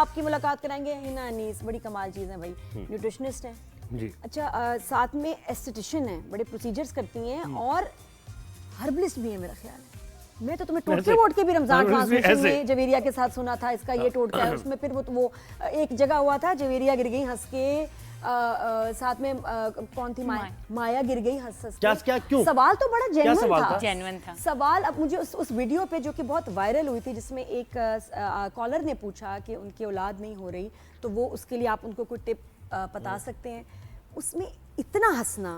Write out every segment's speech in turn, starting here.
आपकी मुलाकात कराएंगे हिना अनीस, बड़ी कमाल चीज़ है भाई, न्यूट्रिशनिस्ट हैं जी। अच्छा साथ में एस्थेटिशियन है, बड़े प्रोसीजर्स करती हैं और हर्बलिस्ट भी है मेरा ख्याल है। मैं तो तुम्हें टोटके वोट के भी रमजान ट्रांसमिशन में जवेरिया के साथ सुना था, इसका ये टोटका है, उसमें फिर वो एक जगह हुआ था जवेरिया गिर गई हंस के, साथ में कौन थी माया गिर गई हंस के। क्या क्यों? सवाल तो बड़ा जेन्युइन था सवाल। अब मुझे उस वीडियो पे जो कि बहुत वायरल हुई थी, जिसमें एक कॉलर ने पूछा कि उनकी औलाद नहीं हो रही, तो वो उसके लिए आप उनको कोई टिप बता सकते हैं। उसमें इतना हंसना,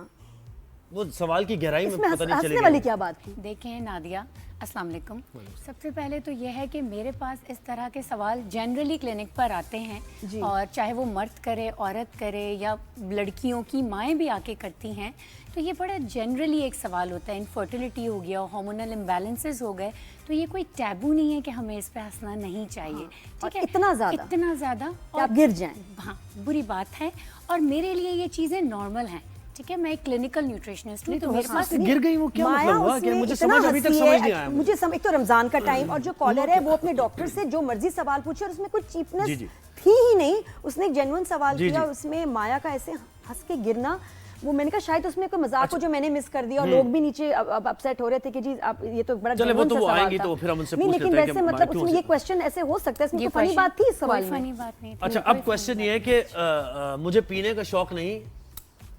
वो सवाल की गहराई में पता नहीं हंसने वाली क्या बात थी। देखें नादिया, अस्सलाम वालेकुम। सबसे पहले तो यह है कि मेरे पास इस तरह के सवाल जनरली क्लिनिक पर आते हैं, और चाहे वो मर्द करे, औरत करे, या लड़कियों की माएँ भी आके करती हैं, तो ये बड़ा जनरली एक सवाल होता है। इनफर्टिलिटी हो गया, हार्मोनल इम्बैलेंसेस हो गए, तो ये कोई टैबू नहीं है कि हमें इस पे हंसना नहीं चाहिए। ठीक है, इतना ज़्यादा और आप गिर जाएं, हाँ बुरी बात है। और मेरे लिए ये चीज़ें नॉर्मल हैं। ठीक है, मैं एक क्लिनिकल न्यूट्रिशनिस्ट हूँ, तो मेरे पास गिर गई वो क्या मतलब हुआ कि मुझे समझ अभी तक समझ नहीं आया। मुझे एक तो रमजान का टाइम, और जो कॉलर है वो अपने डॉक्टर से जो मर्जी सवाल पूछे, और उसमें कोई चीपनेस थी ही नहीं, उसने एक जेन्युइन सवाल किया, और उसमें माया का ऐसे हंस के गिरना, वो मैंने कहा शायद उसमें कोई मजाक हो जो मैंने मिस कर दिया, और लोग भी नीचे अपसेट हो रहे थे कि जी आप ये तो बड़ा जेन्युइन सा सवाल था। तो फिर हम उनसे नहीं, पूछ लेकिन लेते हैं वैसे मतलब उसमें ये क्वेश्चन ऐसे हो सकता है, इसमें कोई फनी बात थी इस सवाल में? फनी बात नहीं। अच्छा, अब क्वेश्चन ये है कि मुझे पीने का शौक नहीं,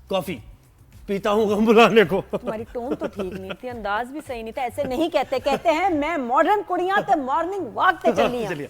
कॉफी पीता हूँ गम बुलाने को। तुम्हारी टोन तो ठीक नहीं थी, अंदाज भी सही नहीं था, ऐसे नहीं कहते। कहते हैं मैं मॉडर्न कुड़ियां ते मॉर्निंग वॉक पे चली।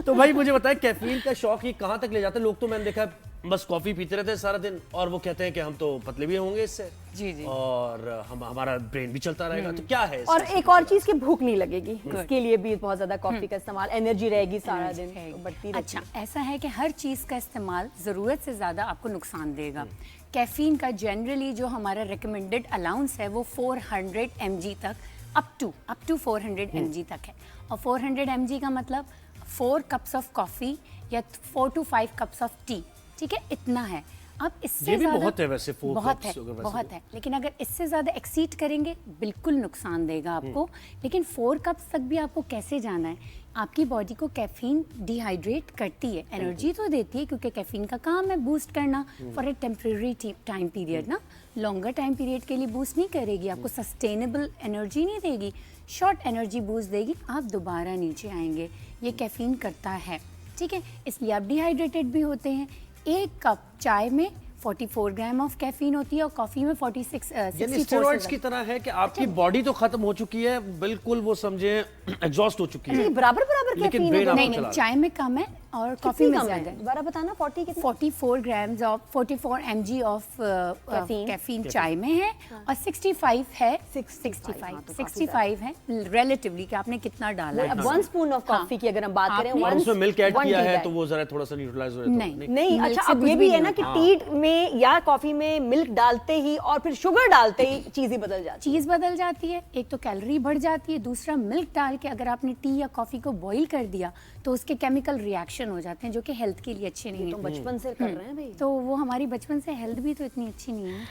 तो भाई मुझे बताएं, कैफीन का शौक ये कहाँ तक ले जाता है? लोग तो मैंने देखा बस कॉफी पीते रहते हैं सारा दिन, और वो कहते हैं कि हम तो पतले भी होंगे इससे, जी, और हमारा ब्रेन भी चलता रहेगा। तो क्या है और एक और चीज की भूख नहीं लगेगी, इसके लिए भी बहुत ज्यादा कॉफी का इस्तेमाल, एनर्जी रहेगी सारा दिन, तो बढ़ती रहेगी। अच्छा, ऐसा है कि हर चीज का इस्तेमाल जरूरत से ज्यादा आपको नुकसान देगा। कैफीन का जनरली जो हमारा रिकमेंडेड अलाउंस है वो 400 mg तक, अप टू 400 mg तक है। और 400 mg का मतलब 4 कप्स ऑफ कॉफी या 4 to 5 कप्स ऑफ टी। ठीक है, इतना है। अब इससे ज्यादा बहुत है वैसे, बहुत है, लेकिन अगर इससे ज्यादा एक्सीड करेंगे बिल्कुल नुकसान देगा आपको। लेकिन 4 कप्स तक भी आपको कैसे जाना है? आपकी बॉडी को कैफीन डिहाइड्रेट करती है, एनर्जी तो देती है, क्योंकि कैफीन का काम है बूस्ट करना for a temporary time period ना, लॉन्गर टाइम पीरियड के लिए बूस्ट नहीं करेगी, आपको सस्टेनेबल एनर्जी नहीं देगी, शॉर्ट एनर्जी बूस्ट देगी, आप दोबारा नीचे आएंगे। ये कैफीन करता है, ठीक है, इसलिए आप डिहाइड्रेटेड भी होते हैं। 1 कप चाय में 44 ग्राम ऑफ कैफीन होती है, और कॉफी में 64 स्टेरॉइड्स की तरह है कि आपकी बॉडी तो खत्म हो चुकी है, बिल्कुल वो समझे एग्जॉस्ट हो चुकी है, बराबर कैफीन है। नहीं, चाय में कम है और कॉफी में ज्यादा है। दोबारा बताना, 44 grams of 44 mg of caffeine चाय में है, और 65 है 65 है रिलेटिवली कि आपने कितना डाला है। 1 स्पून ऑफ कॉफी की अगर हम बात करें, उसमें मिल्क ऐड किया है तो वो जरा थोड़ा सा न्यूट्रलाइज हो जाता है। नहीं, अच्छा, अब ये भी है ना कि टी में या कॉफी में मिल्क डालते ही और फिर शुगर डालते ही चीज ही बदल जाती है। चीज बदल जाती है, एक तो कैलोरी बढ़ जाती है, दूसरा मिल्क डाल के अगर आपने टी या कॉफी को बॉईल कर दिया तो उसके केमिकल रिएक्शन हो जाते हैं जो कि हेल्थ के लिए अच्छे नहीं है। तो बचपन से कर रहे हैं भाई, तो वो हमारी बचपन से हेल्थ भी तो इतनी अच्छी नहीं है।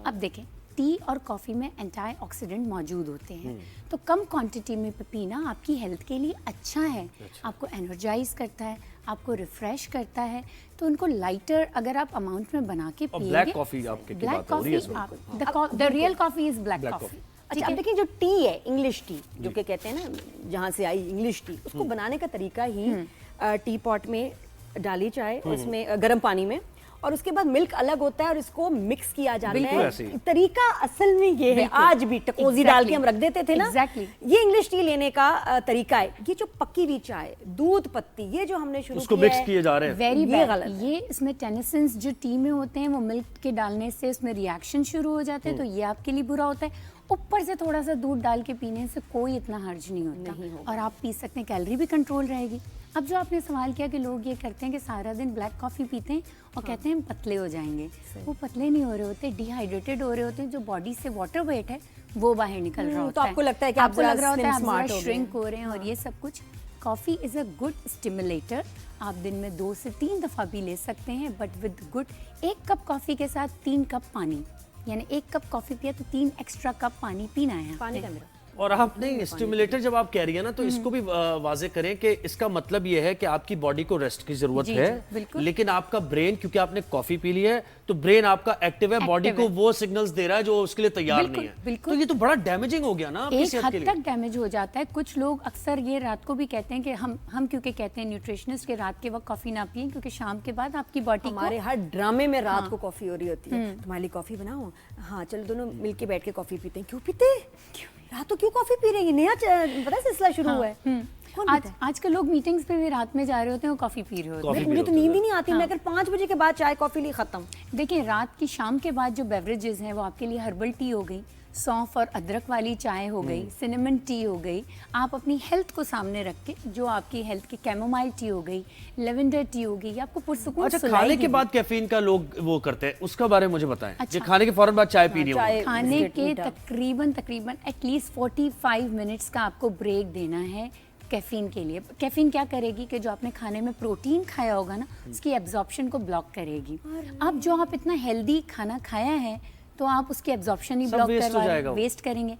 अब देखें, टी और कॉफ़ी में एंटीऑक्सीडेंट मौजूद होते हैं, तो कम क्वांटिटी में पीना आपकी हेल्थ के लिए अच्छा है। आपको एनर्जाइज करता है, आपको रिफ्रेश करता है, तो उनको लाइटर अगर आप अमाउंट में बना के पिएंगे। ब्लैक कॉफी आपके की बात हो रही है, the real coffee is black coffee. अच्छा, अब देखिए जो टी है, इंग्लिश टी जो कि कहते हैं ना, जहाँ से आई इंग्लिश टी, उसको बनाने का तरीका ही टी पॉट में डाली चाय, उसमें गर्म पानी में, और उसके बाद मिल्क अलग होता है और इसको मिक्स किया जाता है। तरीका असल में ये है, आज भी टकोजी डाल के हम रख देते थे ना, ये इंग्लिश टी लेने का तरीका है। ये जो पक्की हुई चाय, दूध पत्ती, ये जो हमने शुरू उसको मिक्स किए जा रहे हैं, वेरी बैड। ये इसमें टेनिसेंस जो टी में होते हैं वो मिल्क के डालने से उसमें रिएक्शन शुरू हो जाते हैं, तो ये आपके लिए बुरा होता है। ऊपर से थोड़ा सा दूध डाल के पीने से कोई इतना हर्ज नहीं होता, और आप पी सकते हैं, कैलोरी भी कंट्रोल रहेगी। अब जो आपने सवाल किया कि लोग ये करते हैं कि सारा दिन ब्लैक कॉफ़ी पीते हैं और कहते हैं हम पतले हो जाएंगे, वो पतले नहीं हो रहे होते, डिहाइड्रेटेड हो रहे होते हैं। जो बॉडी से वाटर वेट है वो बाहर निकल रहा होता है, तो आपको लगता है कि आपको लग रहा होता है आप श्रिंक हो रहे हैं, और ये सब कुछ। Coffee is a good stimulator, आप दिन में 2 से 3 दफ़ा भी ले सकते हैं, but with good. 1 cup coffee के साथ 3 कप पानी, यानी 1 कप कॉफ़ी पिया तो 3 एक्स्ट्रा कप पानी पीना है। पानी का मेरा और आप नहीं स्टिमुलेटर जब आप कह रही है ना तो इसको भी वाजे करें कि इसका मतलब ये है कि आपकी बॉडी को रेस्ट की जरूरत जी, है, जी, बिल्कुल। लेकिन आपका ब्रेन, क्योंकि आपने कॉफी पी ली है तो ब्रेन आपका एक्टिव है, बॉडी एक्टिव को है। वो सिग्नल्स दे रहा है जो उसके लिए तैयार बिल्कुल, नहीं है। बिल्कुल। तो ये तो बड़ा डैमेजिंग हो गया ना आपकी एक सेहत हद के लिए। तक डैमेज हो जाता है। कुछ लोग अक्सर ये रात को भी कहते हैं कि हम क्योंकि कहते हैं न्यूट्रिशनिस्ट के रात के वक्त कॉफी ना पिए, क्योंकि शाम के बाद आपकी बॉडी को हमारे हर ड्रामे में रात को कॉफी हो रही होती है, तुम्हारे लिए कॉफी बनाओ, हाँ चलो दोनों मिलके बैठ के कॉफी पीते हैं। क्यों पीते? रात को क्यों कॉफी पी रही है? नया पता है सिलसिला शुरू हुआ है। कौन पीता है? आजकल लोग मीटिंग्स पे भी रात में जा रहे होते हैं और कॉफी पी रहे होते हैं। कॉफी मुझे पी तो लो नींद ही नहीं आती, मैं अगर 5 बजे के बाद चाय कॉफी ली खत्म। देखिए, रात की शाम के बाद जो बेवरेजेस हैं वो आपके लिए हर्बल टी हो गई, सौंफ और अदरक वाली चाय हो गई, सिनेमन टी हो गई। आप अपनी हेल्थ को सामने रख के जो आपकी हेल्थ की कैमोमाइल टी हो गई, लेवेंडर टी हो गई, आपको पुरसुकून अच्छा, सुलाएगी खाने के भी। बाद कैफीन का लोग वो करते हैं, उसका बारे में मुझे बताएं। अच्छा। ये खाने के फौरन बाद चाय पीनी चाय- होगी। खाने बिस्किट, के मीठा। तकरीबन एटलीस्ट 45 मिनट्स का आपको ब्रेक देना है कैफीन के लिए। कैफीन क्या करेगी कि जो आपने खाने में प्रोटीन खाया होगा ना, उसकी एब्जॉर्प्शन को ब्लॉक करेगी। अब जो आप इतना हेल्दी खाना खाया है तो आप उसकी एब्जॉर्प्शन ही सब ब्लॉक waste हो करवा जाएगा वो। वेस्ट करेंगे।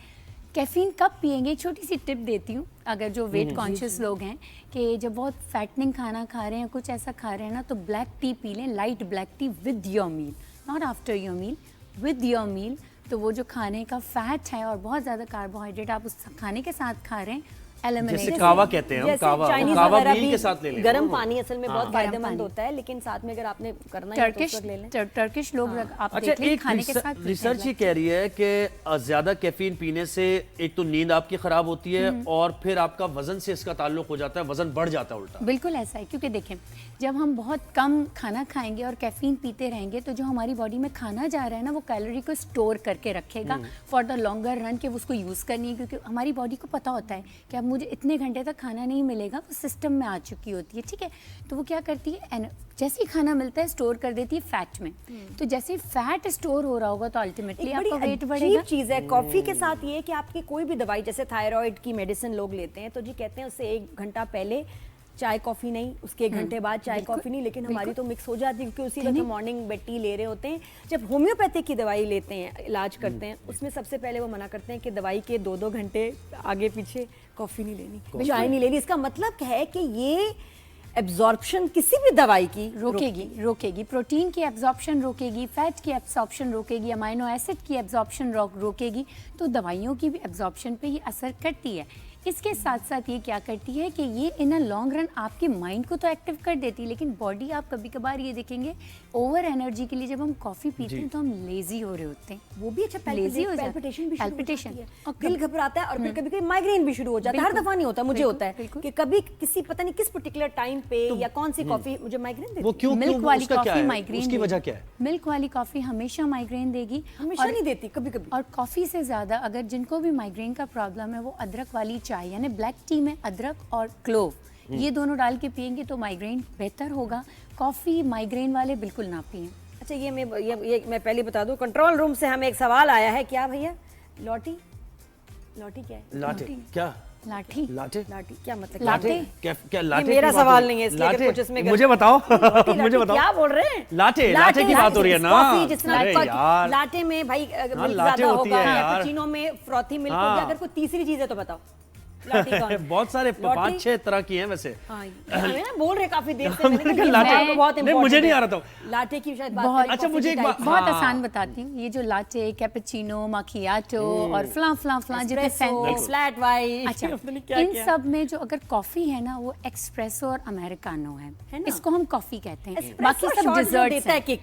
कैफीन कब पिएंगे? एक छोटी सी टिप देती हूँ, अगर जो वेट कॉन्शियस लोग हैं कि जब बहुत फैटनिंग खाना खा रहे हैं, कुछ ऐसा खा रहे हैं ना, तो ब्लैक टी पी लें, light black tea with your meal, not after your meal, with your meal. तो वो जो खाने का फैट है और बहुत ज़्यादा कार्बोहाइड्रेट आप उस खाने के साथ खा रहे हैं, जैसे एलिमिनेट। कावा कहते हैं हम, जैसे कावा, चाइनीज कावा वगैरह मील भी के साथ ले लें। गर्म पानी असल में बहुत गर्म फायदेमंद पानी। होता है, लेकिन साथ में अगर आपने करना है तो टर्किश उस वक्त ले लें। टर्किश लोग आप अच्छा, देख लें एक खाने के साथ रिसर्च ये कह रही है कि ज्यादा कैफीन पीने से एक तो नींद आपकी खराब होती है और फिर आपका वजन से इसका ताल्लुक हो जाता है, वजन बढ़ जाता है उल्टा। बिल्कुल ऐसा है, क्योंकि देखें, जब हम बहुत कम खाना खाएंगे और कैफीन पीते रहेंगे तो जो हमारी बॉडी में खाना जा रहा है ना, वो कैलोरी को स्टोर करके रखेगा फॉर द लॉन्गर रन, कि वो उसको यूज़ करनी है। क्योंकि हमारी बॉडी को पता होता है कि अब मुझे इतने घंटे तक खाना नहीं मिलेगा, वो सिस्टम में आ चुकी होती है, ठीक है। तो वो क्या करती है, जैसे ही खाना मिलता है स्टोर कर देती है फैट में। तो जैसे फैट स्टोर हो रहा होगा तो अल्टीमेटली एक बड़ी आपका वेट अजीब बढ़ेगा। चीज है कॉफी के साथ ये कि आपकी कोई भी दवाई, जैसे थायराइड की मेडिसिन लोग लेते हैं तो जी कहते हैं उससे 1 घंटा पहले चाय कॉफी नहीं, उसके 1 घंटे बाद चाय कॉफी नहीं, लेकिन हमारी तो मिक्स हो जाती है क्योंकि उसी वक्त हम मॉर्निंग बेड टी ले रहे होते हैं। जब होम्योपैथिक की दवाई लेते हैं, इलाज करते हैं, उसमें सबसे पहले वो मना करते हैं कि दवाई के 2-2 घंटे आगे पीछे कॉफी नहीं लेनी, चाय नहीं लेनी। इसका मतलब है कि ये एब्जॉर्प्शन किसी भी दवाई की रोकेगी प्रोटीन की एब्जॉर्प्शन रोकेगी, फैट की एब्जॉर्प्शन रोकेगी, अमाइनो एसिड की एब्जॉर्प्शन रोकेगी। तो दवाइयों की भी एब्जॉर्प्शन पे ही असर करती है। इसके साथ साथ ये क्या करती है कि ये इन अ लॉन्ग रन आपके माइंड को तो एक्टिव कर देती है, लेकिन बॉडी, आप कभी कभार ये देखेंगे ओवर एनर्जी के लिए जब हम कॉफी पीते हैं तो हम लेजी हो रहे होते हैं। वो भी अच्छा, Lazy हो जाता है। पैल्पिटेशन भी शुरू हो Palpitation। जाती है, और दिल घबराता है और फिर कभी कभी माइग्रेन भी शुरू हो जाता है। हर बिल्कुल, दफा नहीं होता, मुझे बिल्कुल, होता है बिल्कुल। कि कभी किसी पता नहीं किस पर्टिकुलर टाइम पे या कौन सी कॉफी मुझे माइग्रेन देती वो है। क्यों मिल्क वाली उसका क्या कॉफी है? माइग्रेन उसकी वजह क्या है? मिल्क वाली कॉफी हमेशा माइग्रेन देगी। हमेशा और- नहीं देती, कभी कभी। और कॉफ़ी से ज़्यादा अगर जिनको भी माइग्रेन का प्रॉब्लम है, वो अदरक वाली चाय, यानी ब्लैक टी में अदरक और क्लोव, ये दोनों डाल के पियेंगे तो माइग्रेन बेहतर होगा। कॉफ़ी माइग्रेन वाले बिल्कुल ना पिएं। अच्छा, ये मैं पहले बता दूं, कंट्रोल रूम से हमें एक सवाल आया है। क्या भैया? लॉटी क्या है? लाटे क्या? लाठी लाटे लाटी क्या मतलब? लाटे क्या लाटे मेरा की बात सवाल हो- नहीं है, इसलिए अगर लाटे? कुछ इसमें मुझे बताओ लाटी, मुझे बताओ क्या बोल रहे हैं? लाटे की बात हो रही है ना। कॉफी जिस तरह अरे का- यार। लाटे में भाई मिल्क लाटे ज्यादा होती होगा, है यार। कैपुचिनो में फ्रॉथी मिल्क हाँ। होगी। अगर कोई तीसरी चीज है तो बताओ। लाटी कौन है? बहुत सारे लॉटी? 5-6 तरह की हैं वैसे। हाँ, हमें ना बोल रहे काफी देर से, मैंने मैंने कहा कहा ये लाटे- बात तो बहुत नहीं, मुझे important नहीं है। आ रहा था। लाटे की शायद बात बहुत- करें, अच्छा, कॉफी मुझे की एक टाइप। बात- बहुत हाँ। आसान बताती हूँ। ये जो लाटे, कैपुचिनो, माकियाटो और फ्ला जितने एस्प्रेसो, फ्लैट वाइट, अच्छा, पता नहीं क्या इन क्या। सब में जो अगर कॉफी है ना, वो एक्सप्रेसो और अमेरिकानो है ना? इसको हम कॉफी कहते हैं। एस्प्रेसो बाकी सब शॉट जो डिजर्ट्स देता है हैं। किक।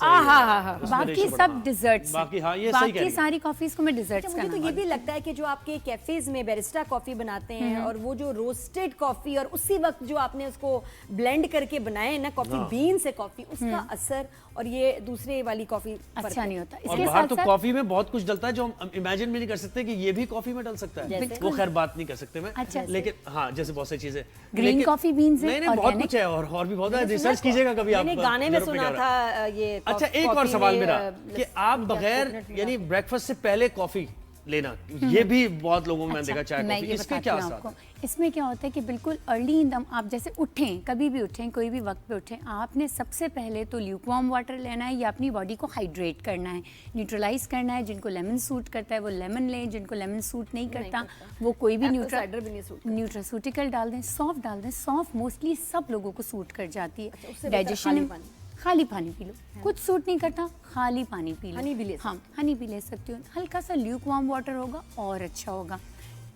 हाँ। बाकी रेशो सब बढ़ा। डिजर्ट्स बाकी हाँ, ये सही कह रही बाकी है। सारी कॉफीज को मैं डिजर्ट्स अच्छा, का मुझे तो नाम ये भी लगता है कि जो आपके कैफेज में बैरिस्टा कॉफी बनाते हैं और वो जो रोस्टेड कॉफी और उसी वक्त जो आपने उसको ब्लेंड करके बनाए ना कॉफी बीन से कॉफी, उसका असर और ये दूसरे वाली कॉफी अच्छा नहीं होता। और इसके बाहर साथ तो साथ कॉफी में बहुत कुछ डलता है जो हम इमेजिन भी नहीं कर सकते कि ये भी कॉफी में डल सकता है। जैसे? वो खैर बात नहीं कर सकते मैं। अच्छा। लेकिन हाँ, जैसे बहुत सी चीजें। Green लेकिन- coffee beans हैं, नहीं बहुत organic। कुछ है और भी बहुत है। मैंने रिसर्च सुना- कीजिएगा कभी आप। मैंने गाने में यूरोप सुना क्या था रहा है। ये अच्छा, एक और कॉफी सवाल में, मेरा कि लस्सी आप या बगैर coconut यानी ब्रेकफास्ट से पहले कॉफी लेना, ये भी बहुत लोगों में मैंने अच्छा, देखा चाय मैं कॉफी, ये इसके बताती क्या हूँ असर आपको। है? इसमें क्या होता है कि बिल्कुल अर्ली इन द, आप जैसे उठें, कभी भी उठें, कोई भी वक्त पे उठें, आपने सबसे पहले तो ल्यूकवार्म वाटर लेना है या अपनी बॉडी को हाइड्रेट करना है, न्यूट्रलाइज करना है। जिनको लेमन सूट करता है वो लेमन लें, जिनको लेमन सूट नहीं करता वो कोई भी Apple cider भी नहीं सूट करता। न्यूट्रासूटिकल डाल दें, सौंफ डाल दें। सौंफ मोस्टली सब लोगों को सूट कर जाती उससे है। बेहतर डाइजेशन खाली पानी। खाली पानी पी लो, कुछ सूट नहीं करता, खाली पानी पी लो। हनी भी ले हाँ, हनी भी ले सकती हो। हल्का सा ल्यूक वार्म वाटर होगा और अच्छा होगा।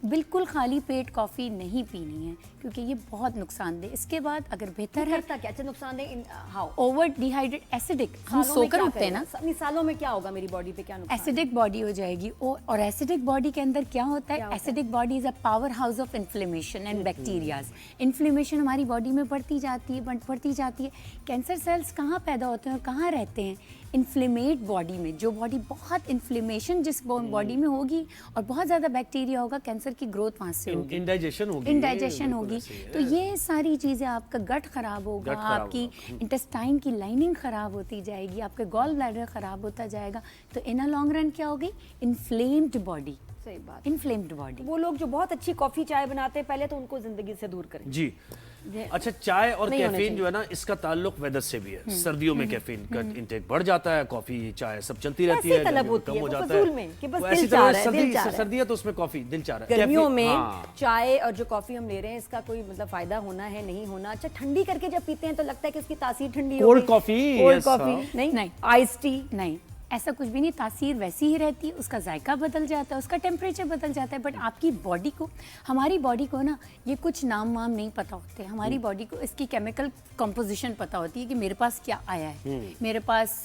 बिल्कुल खाली पेट कॉफ़ी नहीं पीनी है क्योंकि ये बहुत नुकसानदेह। इसके बाद अगर बेहतर है, करता क्या, अच्छा नुकसान है हाउ ओवर डिहाइड्रेट एसिडिक, हम सोकर उठते हैं ना, अपनी सालों में क्या होगा मेरी बॉडी पे, क्या नुकसान? एसिडिक बॉडी हो जाएगी। और एसिडिक बॉडी के अंदर क्या होता है? Acidic body is a power house of inflammation and bacterias. Inflammation हमारी बॉडी में बढ़ती जाती है, बढ़ती जाती है। कैंसर सेल्स कहाँ पैदा होते हैं और कहाँ रहते हैं? इन्फ्लेमेट बॉडी में। जो बॉडी बहुत इन्फ्लेमेशन जिस बॉडी में होगी और बहुत ज़्यादा बैक्टीरिया होगा, कैंसर की ग्रोथ वहाँ से होगी, इंडाइजेशन होगी, इंडाइजेशन होगी। तो ये सारी चीज़ें, आपका गट खराब होगा, गट खराब आपकी इंटेस्टाइन की लाइनिंग खराब होती जाएगी, आपके गॉल ब्लैडर खराब होता जाएगा। तो इन अ लॉन्ग रन क्या होगी? इन्फ्लेम्ड बॉडी, सही बात। Inflamed body. वो लोग जो बहुत अच्छी कॉफी चाय बनाते हैं पहले तो उनको जिंदगी से दूर करें। जी। अच्छा, चाय और नहीं होना कैफीन चाहिए। जो है ना, इसका ताल्लुक वेदर से भी है। सर्दियों में कैफीन का इंटेक बढ़ जाता है, कॉफी चाय सब चलती रहती ऐसी है, तलब गर्मियों में होती कम है, हो वो जाता फजूल है। में कि बस वो दिल ऐसी चाह तरह रहा है, दिल चाह रहा है। सर्दी है तो उसमें कॉफी दिल चाह रहा है। गर्मियों कैफीन- में हाँ। चाय और जो कॉफी हम ले रहे हैं इसका कोई मतलब फायदा होना है, नहीं होना? अच्छा, ठंडी करके जब पीते हैं तो लगता है कि उसकी तासीर ठंडी हो Cold गई। coffee, कोल्ड yes, कॉफी हाँ। नहीं, नहीं। आइस टी नहीं, ऐसा कुछ भी नहीं। तासीर वैसी ही रहती है, उसका जायका बदल जाता है, उसका टेम्परेचर बदल जाता है। बट आपकी बॉडी को, हमारी बॉडी को ना, ये कुछ नाम वाम नहीं पता होते। हमारी बॉडी को इसकी केमिकल कंपोजिशन पता होती है कि मेरे पास क्या आया है। मेरे पास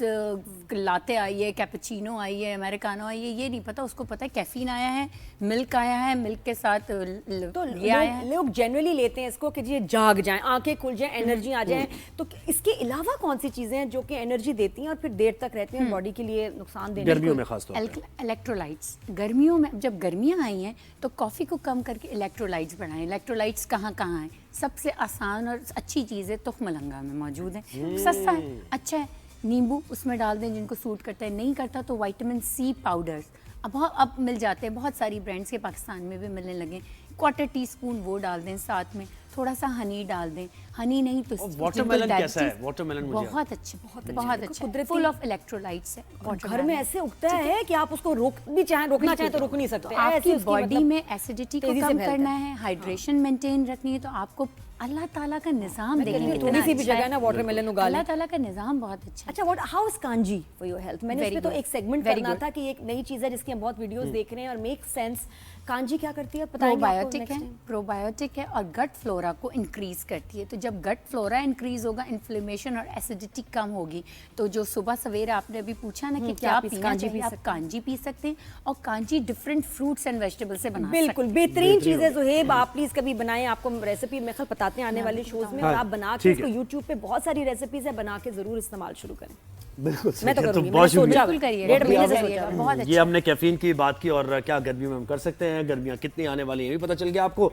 लाते आई है, कैपुचिनो आई है, अमेरिकानो आई है, ये नहीं पता। उसको पता है कैफीन आया है, मिल्क आया है, मिल्क के साथ तो ये आया है। लोग जनरली लेते हैं इसको कि जी जाग जाएं, आंखें खुल जाएं, एनर्जी आ जाए। तो इसके अलावा कौन सी चीजें हैं जो कि एनर्जी देती हैं और फिर देर तक रहती हैं, बॉडी के लिए नुकसान देने? गर्मियों में खास तौर पे इलेक्ट्रोलाइट्स। गर्मियों में, जब गर्मियां आई हैं तो कॉफ़ी को कम करके इलेक्ट्रोलाइट्स बढ़ाएं। इलेक्ट्रोलाइट्स कहाँ कहाँ हैं? सबसे आसान और अच्छी चीज़ है तुखमलंगा में मौजूद है, सस्ता है, अच्छा है। नींबू उसमें डाल दें, जिनको सूट करता है। नहीं करता तो विटामिन सी पाउडर्स अब मिल जाते हैं, बहुत सारी ब्रांड्स के पाकिस्तान में भी मिलने लगे। 1/4 टीस्पून वो डाल दें, साथ में थोड़ा सा हनी डाल दें। हनी नहीं तो वाटरमेलन कैसा है? वाटरमेलन मुझे बहुत अच्छे, बहुत अच्छे, फुल ऑफ इलेक्ट्रोलाइट्स है। घर में ऐसे उगता है कि आप उसको रोकना चाहें तो रोक नहीं सकते। आपकी ऐसी उसकी बॉडी मतलब में एसिडिटी को तेजी से कम फैलता करना है। है, हाइड्रेशन मेंटेन रखनी है, तो आपको अल्लाह ताला का निज़ाम देखें कहती हूँ, कितना थोड़ी सी भी अच्छा जगह है। ना वाटरमेलन उगा लें। अल्लाह ताला का निज़ाम बहुत अच्छा है। अच्छा, what how is kanji for your health? मैंने Very इसमें तो good. एक सेगमेंट Very करना good. था कि एक नई चीज़ है जिसकी हम बहुत वीडियोस देख रहे हैं और मेक सेंस। कांजी क्या करती है बताएंगे आपको प्रोबायोटिक next है, time? प्रोबायोटिक है और गट फ्लोरा को इंक्रीज करती है। तो जब गट फ्लोरा इंक्रीज होगा, इन्फ्लेमेशन और एसिडिटी कम होगी। तो जो सुबह सवेरे आपने अभी पूछा ना कि क्या पीना कांजी चाहिए, पी आप कांजी पी सकते हैं। और kanji different fruits and vegetable से बना सकते बिल्कुल बेहतरीन चीज़ है ज़ुहैब, आप प्लीज कभी बनाएं। आपको रेसिपी मैं खल बताते हैं आने वाले शोज में, और आप बना के ठीक है। इसको यूट्यूब पे बहुत सारी रेसिपीज है, बना के जरूर इस्तेमाल शुरू करें। बिल्कुल मैं तो सही है, करूंगी, बहुत मैंने सोचा शुक्रिया। बिल्कुल करिए, 1.5 महीने से करिएगा, सोचा। बहुत ये अच्छा। हमने कैफीन की बात की और क्या गर्मियों में हम कर सकते हैं, गर्मियां कितनी आने वाली है ये भी पता चल गया आपको।